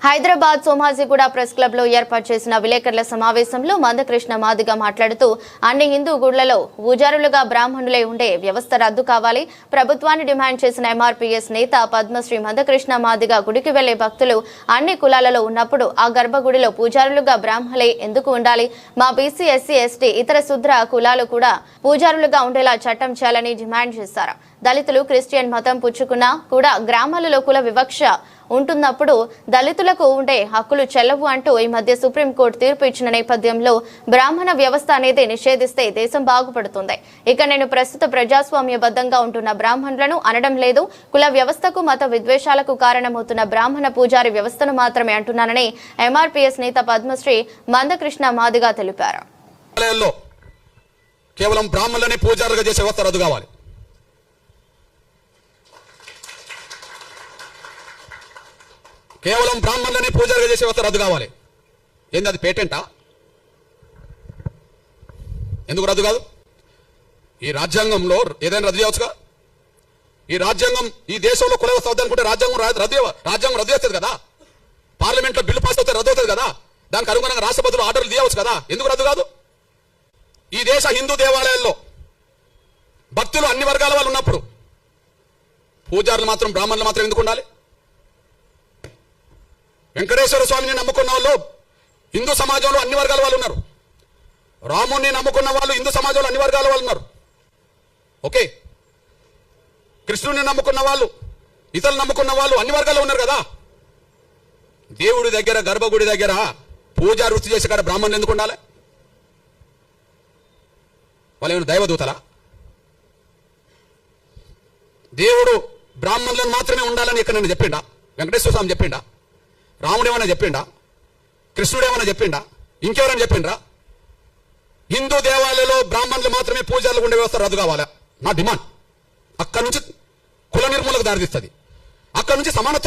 Hyderabad Somajiguda press club లో ఏర్పాటు చేసిన విలేకరుల సమావేశంలో మందకృష్ణ మాదిగ మాట్లాడుతూ అన్ని హిందూ గుళ్లలో పూజారులుగా బ్రాహ్మణులే ఉండే వ్యవస్థ రద్దు కావాలి, ప్రభుత్వాన్ని డిమాండ్ చేసిన ఎంఆర్పీఎస్ నేత పద్మశ్రీ మందకృష్ణ మాదిగ గుడికి వెళ్లే భక్తులు అన్ని కులాలలో ఉన్నప్పుడు ఆ గర్భగుడిలో పూజారులుగా బ్రాహ్మణులే ఎందుకు ఉండాలి? మా బీసీ, ఎస్సీ, ఎస్టీ, ఇతర శూద్ర కులాలు కూడా పూజారులుగా ఉండేలా చట్టం చేయాలని డిమాండ్ చేశారు. దళితులు క్రిస్టియన్ మతం పుచ్చుకున్నా కూడా గ్రామాలలో కుల వివక్ష ఉంటున్నప్పుడు దళితులకు ఉండే హక్కులు చెల్లవు అంటూ ఈ మధ్య సుప్రీంకోర్టు తీర్పు ఇచ్చిన నేపథ్యంలో బ్రాహ్మణ వ్యవస్థ అనేది నిషేధిస్తే దేశం బాగుపడుతుంది. ఇక నేను ప్రస్తుత ప్రజాస్వామ్యబద్ధంగా ఉంటున్న బ్రాహ్మణులను అనడం లేదు, కుల వ్యవస్థకు మత విద్వేషాలకు కారణమవుతున్న బ్రాహ్మణ పూజారి వ్యవస్థను మాత్రమే అంటున్నానని ఎంఆర్పీఎస్ నేత పద్మశ్రీ మందకృష్ణ మాదిగ తెలిపారు. కేవలం బ్రాహ్మణులనే పూజారులుగా చేసే వ్యవస్థ రద్దు కావాలి. కేవలం బ్రాహ్మణులనే పూజారులుగా చేసే వ్యవస్థ రద్దు కావాలి. ఏంది అది పేటెంటా? ఎందుకు రద్దు కాదు? ఈ రాజ్యాంగంలో ఏదైనా రద్దు చేయవచ్చుగా. ఈ రాజ్యాంగం ఈ దేశంలో కుల వ్యవస్థ వద్దనుకుంటే రాజ్యాంగం రద్దు చేస్తుంది కదా. పార్లమెంట్లో బిల్లు పాస్ అవుతే రద్దు అవుతుంది కదా. దానికి అనుగుణంగా రాష్ట్రపతులు ఆర్డర్లు తీయవచ్చు కదా. ఎందుకు రద్దు కాదు? ఈ దేశ హిందూ దేవాలయాల్లో భక్తులు అన్ని వర్గాల వాళ్ళు ఉన్నప్పుడు పూజారులు మాత్రం బ్రాహ్మణులు మాత్రం ఎందుకు ఉండాలి? వెంకటేశ్వర స్వామిని నమ్ముకున్న వాళ్ళు హిందూ సమాజంలో అన్ని వర్గాల వాళ్ళు ఉన్నారు. రాముణ్ణి నమ్ముకున్న వాళ్ళు హిందూ సమాజంలో అన్ని వర్గాల వాళ్ళు ఉన్నారు. ఓకే, కృష్ణుని నమ్ముకున్న వాళ్ళు, ఇతరులు నమ్ముకున్న వాళ్ళు అన్ని వర్గాల్లో ఉన్నారు కదా. దేవుడి దగ్గర గర్భగుడి దగ్గర పూజా వృత్తి చేసే కాడ బ్రాహ్మణులు ఎందుకు ఉండాలి? వాళ్ళు ఏమైనా దైవదూతలా? దేవుడు బ్రాహ్మణులను మాత్రమే ఉండాలని ఇక్కడ నేను చెప్పిండా? వెంకటేశ్వర స్వామి చెప్పిండా? రాముడు ఏమైనా చెప్పిండా? కృష్ణుడు ఏమైనా చెప్పిండా? ఇంకెవరైనా చెప్పిండ్రా? హిందూ దేవాలయంలో బ్రాహ్మణులు మాత్రమే పూజలు ఉండే వ్యవస్థ రద్దు కావాలా నా డిమాండ్. అక్కడి నుంచి కుల నిర్మూలకు దారితీస్తుంది. అక్కడి నుంచి సమానత్వం